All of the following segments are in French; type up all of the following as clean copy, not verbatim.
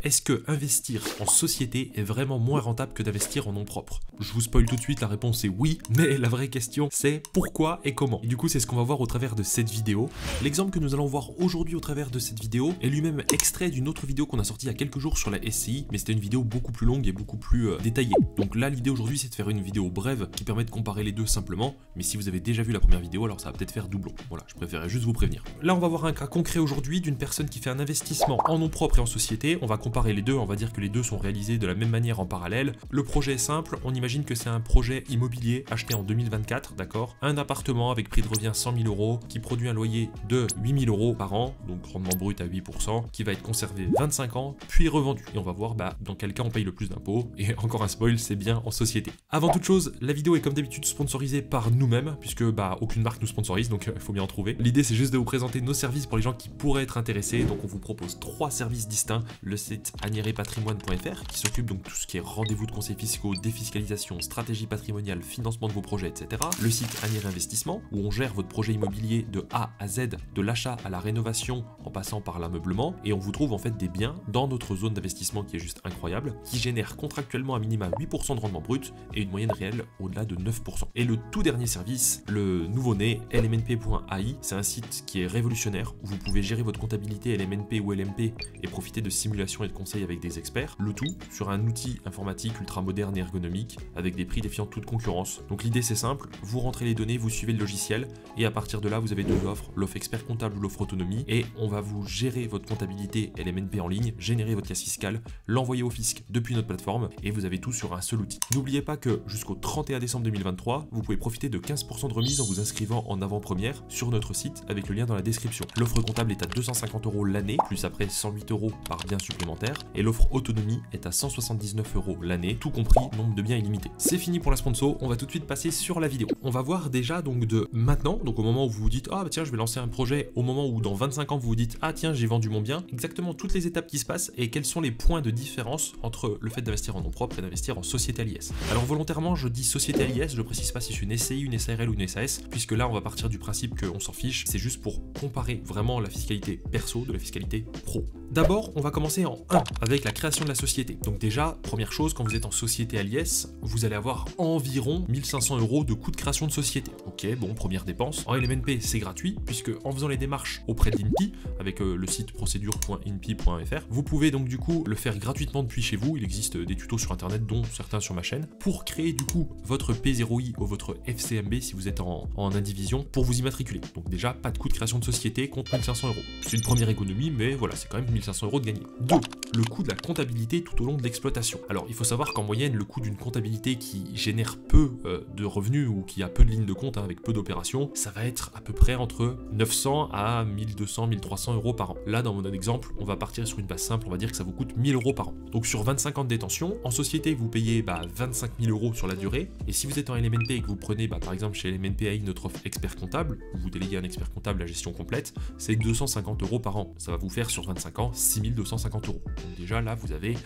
est-ce que investir en société est vraiment moins rentable que d'investir en nom propre? Je vous spoil tout de suite, la réponse est oui, mais la vraie question c'est pourquoi et comment. Et du coup c'est ce qu'on va voir au travers de cette vidéo. L'exemple que nous allons voir aujourd'hui au travers de cette vidéo est lui-même extrait d'une autre vidéo qu'on a sortie il y a quelques jours sur la SCI, mais c'était une vidéo beaucoup plus longue et beaucoup plus détaillée. Donc là l'idée aujourd'hui c'est de faire une vidéo brève qui permet de comparer les deux simplement, mais si vous avez déjà vu la première vidéo alors ça va peut-être faire doublon. Voilà, je préférais juste vous prévenir. Là on va voir un cas concret aujourd'hui d'une personne qui fait un investissement en nom propre et en société. On va comparer les deux, on va dire que les deux sont réalisés de la même manière en parallèle. Le projet est simple, on imagine que c'est un projet immobilier acheté en 2024, d'accord? Un appartement avec prix de revient 100 000 euros qui produit un loyer de 8 000 euros par an, donc rendement brut à 8%, qui va être conservé 25 ans, puis revendu. Et on va voir dans quel cas on paye le plus d'impôts. Et encore un spoil, c'est bien en société. Avant toute chose, la vidéo est comme d'habitude sponsorisée par nous-mêmes, puisque aucune marque nous sponsorise, donc il faut bien en trouver. L'idée c'est juste de vous présenter nos services pour les gens qui pourraient être intéressés. Donc on vous propose 3 services distincts. Le site agnierepatrimoine.fr qui s'occupe donc de tout ce qui est rendez-vous de conseils fiscaux, défiscalisation, stratégie patrimoniale, financement de vos projets, etc. Le site Agniere Investissement où on gère votre projet immobilier de A à Z, de l'achat à la rénovation en passant par l'ameublement, et on vous trouve en fait des biens dans notre zone d'investissement qui est juste incroyable, qui génère contractuellement à minima 8% de rendement brut et une moyenne réelle au-delà de 9%. Et le tout dernier service, le nouveau-né LMNP.ai, c'est un site qui est révolutionnaire où vous pouvez gérer votre comptabilité LMNP ou LMP et profiter de simulations et de conseils avec des experts, le tout sur un outil informatique ultra moderne et ergonomique avec des prix défiant toute concurrence. Donc l'idée c'est simple, vous rentrez les données, vous suivez le logiciel et à partir de là vous avez deux offres, l'offre expert comptable ou l'offre autonomie, et on va vous gérer votre comptabilité LMNP en ligne, générer votre case fiscale, l'envoyer au fisc depuis notre plateforme et vous avez tout sur un seul outil. N'oubliez pas que jusqu'au 31 décembre 2023, vous pouvez profiter de 15% de remise en vous inscrivant en avant-première sur notre site avec le lien dans la description. L'offre comptable est à 250 € l'année, plus après 108 € par bien supplémentaire, et l'offre autonomie est à 179 € l'année, tout compris nombre de biens illimité. C'est fini pour la sponsor, on va tout de suite passer sur la vidéo. On va voir déjà donc de maintenant, donc au moment où vous vous dites ah bah tiens je vais lancer un projet, au moment où dans 25 ans vous vous dites ah tiens j'ai vendu mon bien, exactement toutes les étapes qui se passent et quels sont les points de différence entre le fait d'investir en nom propre et d'investir en société à l'IS. Alors volontairement je dis société à l'IS, je précise pas si c'est une SCI, une SARL ou une SAS, puisque là on va partir du principe qu'on s'en fiche, c'est juste pour comparer vraiment la fiscalité perso de la fiscalité pro. D'abord on va commencer en 1 avec la création de la société. Donc déjà première chose, quand vous êtes en société à l'IS, vous allez avoir environ 1500 € de coût de création de société. Ok, bon, première dépense. En LMNP c'est gratuit puisque en faisant les démarches auprès de l'INPI avec le site procédure.inpi.fr, vous pouvez donc du coup le faire gratuitement depuis chez vous. Il existe des tutos sur internet dont certains sur ma chaîne pour créer du coup votre P0I ou votre FCMB si vous êtes en indivision pour vous immatriculer. Donc déjà pas de coût de création de société contre 1500 €. C'est une première économie mais voilà, c'est quand même 1500 € de gagner. 2. Le coût de la comptabilité tout au long de l'exploitation. Alors il faut savoir qu'en moyenne le coût d'une comptabilité qui génère peu de revenus ou qui a peu de lignes de compte avec peu d'opérations, ça va être à peu près entre 900 à 1200, 1300 € par an. Là dans mon exemple, on va partir sur une base simple, on va dire que ça vous coûte 1000 € par an. Donc sur 25 ans de détention, en société vous payez 25 000 € sur la durée, et si vous êtes en LMNP et que vous prenez par exemple chez LMNP.ai notre offre expert comptable, où vous déléguez un expert comptable la gestion complète, c'est 250 € par an. Ça va vous faire sur 25 ans 6250 €. Donc déjà là vous avez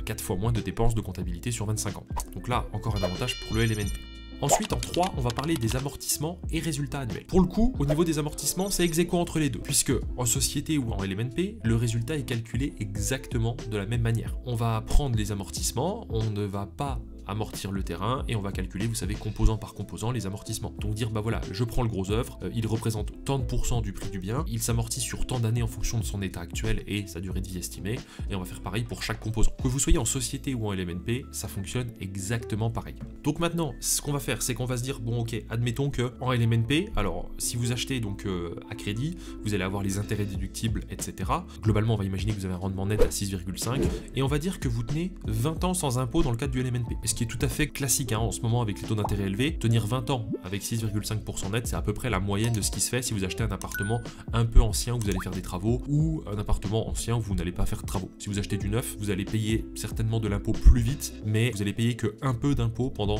4 fois moins de dépenses de comptabilité sur 25 ans. Donc là encore un avantage pour le LMNP. Ensuite, en 3, on va parler des amortissements et résultats annuels. Pour le coup, au niveau des amortissements, c'est ex aequo entre les deux, puisque en société ou en LMNP, le résultat est calculé exactement de la même manière. On va prendre les amortissements, on ne va pas amortir le terrain et on va calculer, vous savez, composant par composant les amortissements. Donc dire bah voilà, je prends le gros œuvre, il représente tant de pourcents du prix du bien, il s'amortit sur tant d'années en fonction de son état actuel et sa durée de vie estimée, et on va faire pareil pour chaque composant. Que vous soyez en société ou en LMNP, ça fonctionne exactement pareil. Donc maintenant, ce qu'on va faire, c'est qu'on va se dire bon ok, admettons que en LMNP, alors si vous achetez donc à crédit, vous allez avoir les intérêts déductibles, etc. Globalement, on va imaginer que vous avez un rendement net à 6,5 et on va dire que vous tenez 20 ans sans impôt dans le cadre du LMNP. Qui est tout à fait classique en ce moment avec les taux d'intérêt élevés. Tenir 20 ans avec 6,5% net, c'est à peu près la moyenne de ce qui se fait si vous achetez un appartement un peu ancien où vous allez faire des travaux, ou un appartement ancien où vous n'allez pas faire de travaux. Si vous achetez du neuf, vous allez payer certainement de l'impôt plus vite, mais vous allez payer que un peu d'impôt pendant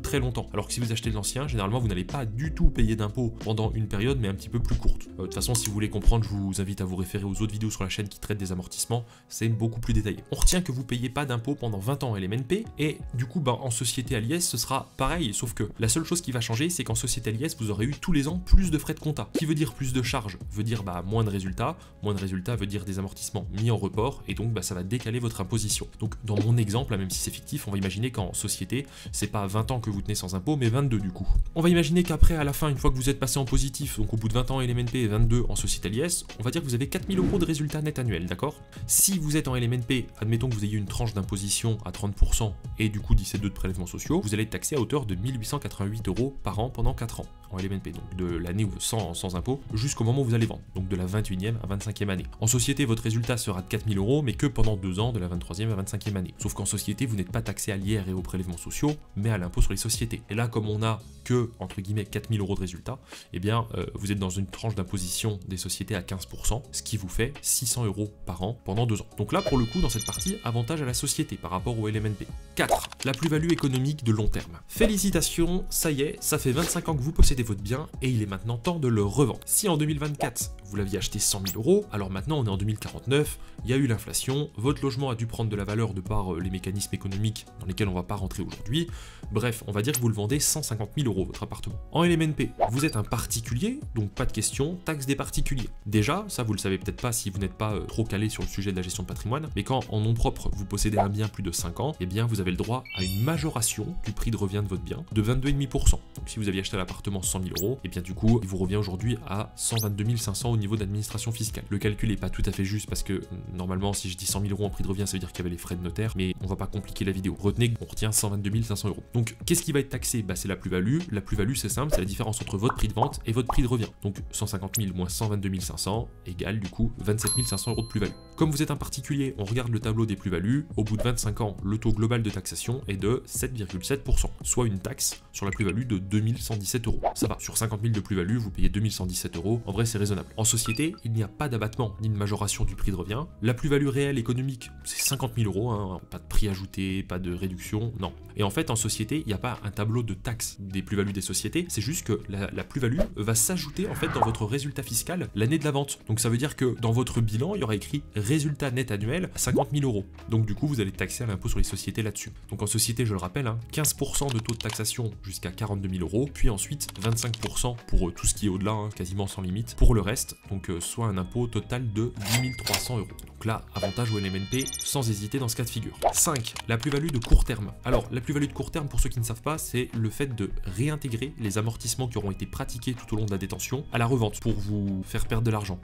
très longtemps. Alors que si vous achetez de l'ancien, généralement vous n'allez pas du tout payer d'impôt pendant une période, mais un petit peu plus courte. De toute façon, si vous voulez comprendre, je vous invite à vous référer aux autres vidéos sur la chaîne qui traitent des amortissements, c'est beaucoup plus détaillé. On retient que vous payez pas d'impôt pendant 20 ans LMNP, et du coup ben, en société à l'IS, ce sera pareil, sauf que la seule chose qui va changer, c'est qu'en société à l'IS, vous aurez eu tous les ans plus de frais de compta. Qui veut dire plus de charges, veut dire bah, moins de résultats. Moins de résultats veut dire des amortissements mis en report, et donc bah, ça va décaler votre imposition. Donc dans mon exemple, même si c'est fictif, on va imaginer qu'en société, c'est pas 20 ans que vous tenez sans impôt, mais 22 du coup. On va imaginer qu'après, à la fin, une fois que vous êtes passé en positif, donc au bout de 20 ans LMNP et 22 en société à l'IS, on va dire que vous avez 4000 € de résultats net annuels, d'accord? Si vous êtes en LMNP, admettons que vous ayez une tranche d'imposition à 30% et du coup 17,2 de prélèvements sociaux, vous allez être taxé à hauteur de 1888 € par an pendant 4 ans en LMNP, donc de l'année sans impôt jusqu'au moment où vous allez vendre, donc de la 21e à 25e année. En société, votre résultat sera de 4000 €, mais que pendant 2 ans, de la 23e à 25e année. Sauf qu'en société, vous n'êtes pas taxé à l'IR et aux prélèvements sociaux, mais à l'impôt sur les sociétés. Et là, comme on a que, entre guillemets, 4000 € de résultats, eh bien, vous êtes dans une tranche d'imposition des sociétés à 15%, ce qui vous fait 600 € par an pendant 2 ans. Donc là, pour le coup, dans cette partie, avantage à la société par rapport au LMNP. 4. La plus-value économique de long terme. Félicitations, ça y est, ça fait 25 ans que vous possédez votre bien et il est maintenant temps de le revendre. Si en 2024, vous l'aviez acheté 100 000 €, alors maintenant on est en 2049, il y a eu l'inflation, votre logement a dû prendre de la valeur de par les mécanismes économiques dans lesquels on va pas rentrer aujourd'hui. Bref, on va dire que vous le vendez 150 000 € votre appartement. En LMNP, vous êtes un particulier, donc pas de question, taxe des particuliers. Déjà, ça vous le savez peut-être pas si vous n'êtes pas trop calé sur le sujet de la gestion de patrimoine, mais quand en nom propre vous possédez un bien plus de 5 ans, eh bien vous avez le droit à une majoration du prix de revient de votre bien de 22,5%. Donc si vous aviez acheté l'appartement 100 000 €, eh bien du coup, il vous revient aujourd'hui à 122 500 au niveau d'administration fiscale. Le calcul n'est pas tout à fait juste parce que normalement, si je dis 100 000 € en prix de revient, ça veut dire qu'il y avait les frais de notaire, mais on va pas compliquer la vidéo. Retenez qu'on retient 122 500 €. Donc qu'est-ce qui va être taxé? Bah, c'est la plus-value. La plus-value, c'est simple, c'est la différence entre votre prix de vente et votre prix de revient. Donc 150 000 moins 122 500 égale du coup 27 500 € de plus-value. Comme vous êtes un particulier, on regarde le tableau des plus-values. Au bout de 25 ans, le taux global de taxation est de 7,7%, soit une taxe sur la plus-value de 2117 €. Ça va, sur 50 000 de plus-value, vous payez 2117 €. En vrai, c'est raisonnable. En société, il n'y a pas d'abattement ni de majoration du prix de revient. La plus-value réelle économique, c'est 50 000 €, hein, pas de prix ajouté, pas de réduction, non. Et en fait, en société, il n'y a pas un tableau de taxes des plus-values des sociétés, c'est juste que la plus-value va s'ajouter en fait dans votre résultat fiscal l'année de la vente. Donc ça veut dire que dans votre bilan, il y aura écrit résultat net annuel 50 000 €. Donc du coup, vous allez être taxé à l'impôt sur les sociétés là-dessus. Donc en société, je le rappelle, hein, 15% de taux de taxation jusqu'à 42 000 €, puis ensuite 25% pour tout ce qui est au-delà, hein, quasiment sans limite, pour le reste, donc soit un impôt total de 10 300 €. Donc là, avantage au LMNP, sans hésiter dans ce cas de figure. 5. La plus-value de court terme. Alors, la plus-value de court terme, pour ceux qui ne savent pas, c'est le fait de réintégrer les amortissements qui auront été pratiqués tout au long de la détention à la revente pour vous faire perdre de l'argent.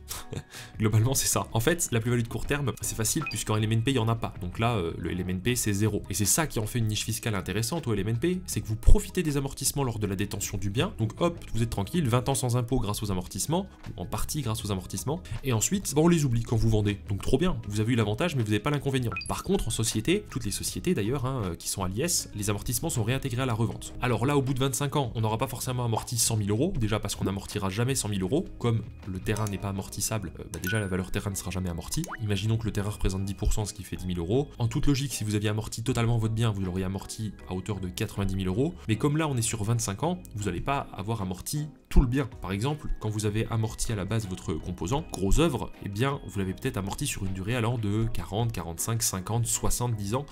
Globalement, c'est ça. En fait, la plus-value de court terme, c'est facile puisqu'en LMNP, il n'y en a pas. Donc là, le LMNP, c'est 0. Et c'est ça qui en fait une niche fiscale intéressante au LMNP, c'est que vous profitez des amortissements lors de la détention du bien. Donc hop, vous êtes tranquille, 20 ans sans impôt grâce aux amortissements, ou en partie grâce aux amortissements. Et ensuite, bah, on les oublie quand vous vendez. Donc trop bien, vous avez eu l'avantage, mais vous n'avez pas l'inconvénient. Par contre, en société, toutes les sociétés d'ailleurs, hein, qui sont à l'IS, les amortissements sont réintégrés à la revente. Alors là, au bout de 25 ans, on n'aura pas forcément amorti 100 000 €, déjà parce qu'on n'amortira jamais 100 000 €, comme le terrain n'est pas amortissable, bah déjà la valeur terrain ne sera jamais amortie. Imaginons que le terrain représente 10%, ce qui fait 10 000 €. En toute logique, si vous aviez amorti totalement votre bien, vous l'auriez amorti à hauteur de 90 000 €. Mais comme là, on est sur 25 ans, vous n'allez pas avoir amorti tout le bien. Par exemple, quand vous avez amorti à la base votre composant, gros œuvre, eh bien, vous l'avez peut-être amorti sur une durée allant de 40, 45, 50, 70 ans,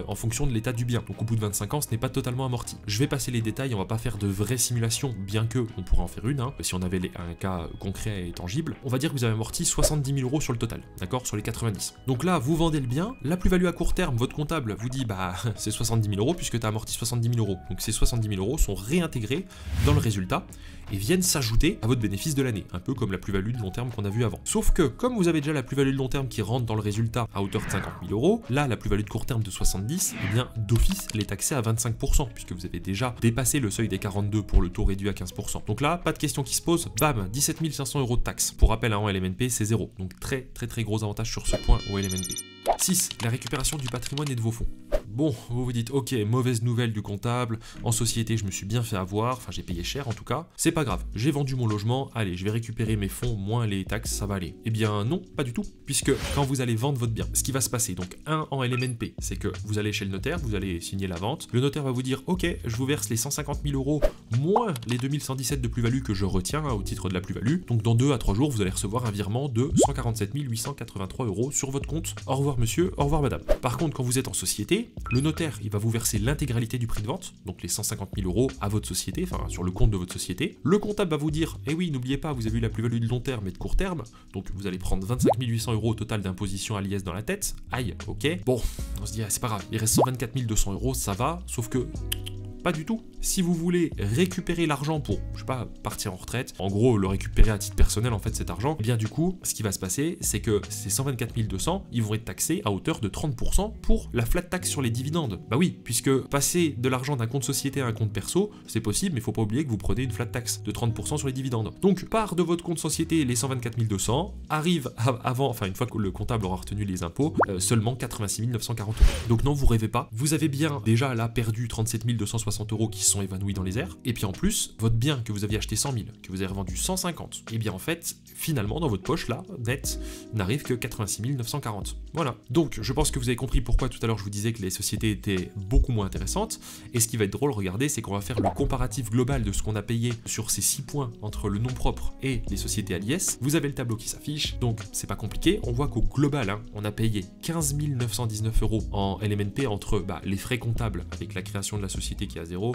en fonction de l'état du bien. Donc au bout de 25 ans, ce n'est pas totalement amorti. Je vais passer les détails, on va pas faire de vraies simulations, bien que on pourrait en faire une, hein, si on avait un cas concret et tangible. On va dire que vous avez amorti 70 000 € sur le total, d'accord, sur les 90. Donc là, vous vendez le bien, la plus-value à court terme, votre comptable vous dit, bah, c'est 70 000 € puisque tu as amorti 70 000 €. Donc ces 70 000 € sont réintégrés dans le résultat et viennent s'ajouter à votre bénéfice de l'année, un peu comme la plus-value de long terme qu'on a vu avant. Sauf que, comme vous avez déjà la plus-value de long terme qui rentre dans le résultat à hauteur de 50 000 €, là, la plus-value de court terme de 70, eh bien, d'office, elle est taxée à 25%, puisque vous avez déjà dépassé le seuil des 42 pour le taux réduit à 15%. Donc là, pas de question qui se pose, bam, 17 500 € de taxe. Pour rappel, en LMNP, c'est 0. Donc très gros avantage sur ce point au LMNP. 6. La récupération du patrimoine et de vos fonds. Bon, vous vous dites, ok, mauvaise nouvelle du comptable, en société je me suis bien fait avoir, enfin j'ai payé cher en tout cas, c'est pas grave, j'ai vendu mon logement, allez, je vais récupérer mes fonds, moins les taxes, ça va aller. Eh bien non, pas du tout, puisque quand vous allez vendre votre bien, ce qui va se passer, donc en LMNP, c'est que vous allez chez le notaire, vous allez signer la vente, le notaire va vous dire, ok, je vous verse les 150 000 € moins les 2117 de plus-value que je retiens au titre de la plus-value, donc dans 2 à 3 jours, vous allez recevoir un virement de 147 883 € sur votre compte, au revoir monsieur, au revoir madame. Par contre, quand vous êtes en société, Le notaire, il va vous verser l'intégralité du prix de vente, donc les 150 000 € à votre société, enfin sur le compte de votre société. Le comptable va vous dire, eh oui, n'oubliez pas, vous avez eu la plus-value de long terme et de court terme, donc vous allez prendre 25 800 € au total d'imposition à l'IS dans la tête. Aïe, ok. Bon, on se dit, ah, c'est pas grave, il reste 124 200 €, ça va, sauf que... pas du tout. Si vous voulez récupérer l'argent pour, je sais pas, partir en retraite, en gros, le récupérer à titre personnel, en fait, cet argent, eh bien du coup, ce qui va se passer, c'est que ces 124 200, ils vont être taxés à hauteur de 30% pour la flat tax sur les dividendes. Bah oui, puisque passer de l'argent d'un compte société à un compte perso, c'est possible, mais il faut pas oublier que vous prenez une flat tax de 30% sur les dividendes. Donc, part de votre compte société les 124 200, arrive avant, enfin, une fois que le comptable aura retenu les impôts, seulement 86 940 €. Donc non, vous rêvez pas. Vous avez bien déjà là perdu 37 260 € qui sont évanouis dans les airs, et puis en plus, votre bien que vous aviez acheté 100 000, que vous avez revendu 150, et bien en fait, finalement, dans votre poche, là, net, n'arrive que 86 940. Voilà. Donc, je pense que vous avez compris pourquoi tout à l'heure je vous disais que les sociétés étaient beaucoup moins intéressantes, et ce qui va être drôle, regardez, c'est qu'on va faire le comparatif global de ce qu'on a payé sur ces 6 points entre le nom propre et les sociétés à l'IS. Vous avez le tableau qui s'affiche, donc c'est pas compliqué, on voit qu'au global, hein, on a payé 15 919 € en LMNP entre les frais comptables avec la création de la société qui est à 0,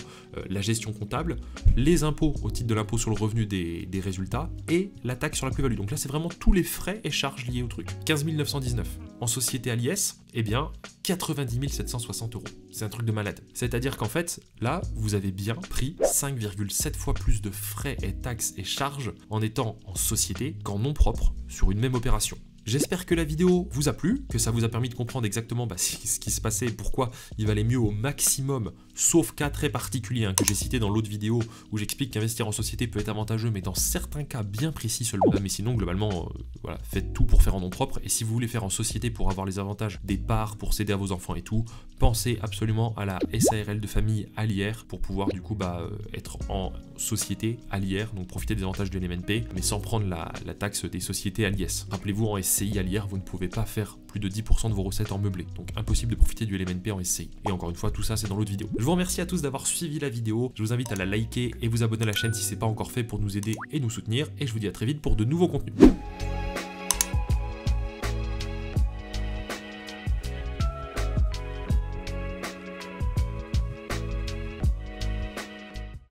la gestion comptable, les impôts au titre de l'impôt sur le revenu des résultats et la taxe sur la plus-value. Donc là, c'est vraiment tous les frais et charges liés au truc. 15 919. En société à l'IS, eh bien, 90 760 €. C'est un truc de malade. C'est-à-dire qu'en fait, là, vous avez bien pris 5,7 fois plus de frais et taxes et charges en étant en société qu'en nom propre sur une même opération. J'espère que la vidéo vous a plu, que ça vous a permis de comprendre exactement ce qui se passait et pourquoi il valait mieux au maximum, sauf cas très particuliers que j'ai cité dans l'autre vidéo où j'explique qu'investir en société peut être avantageux, mais dans certains cas bien précis seulement. Mais sinon, globalement, voilà, faites tout pour faire en nom propre. Et si vous voulez faire en société pour avoir les avantages des parts, pour céder à vos enfants et tout, pensez absolument à la SARL de famille à l'IR pour pouvoir du coup être en société à l'IR, donc profiter des avantages de l'MNP, mais sans prendre la taxe des sociétés à l'IS. Rappelez-vous, en SCI à l'IR, vous ne pouvez pas faire plus de 10% de vos recettes en meublé, donc impossible de profiter du LMNP en SCI. Et encore une fois, tout ça c'est dans l'autre vidéo. Je vous remercie à tous d'avoir suivi la vidéo, je vous invite à la liker et vous abonner à la chaîne si ce n'est pas encore fait pour nous aider et nous soutenir, et je vous dis à très vite pour de nouveaux contenus.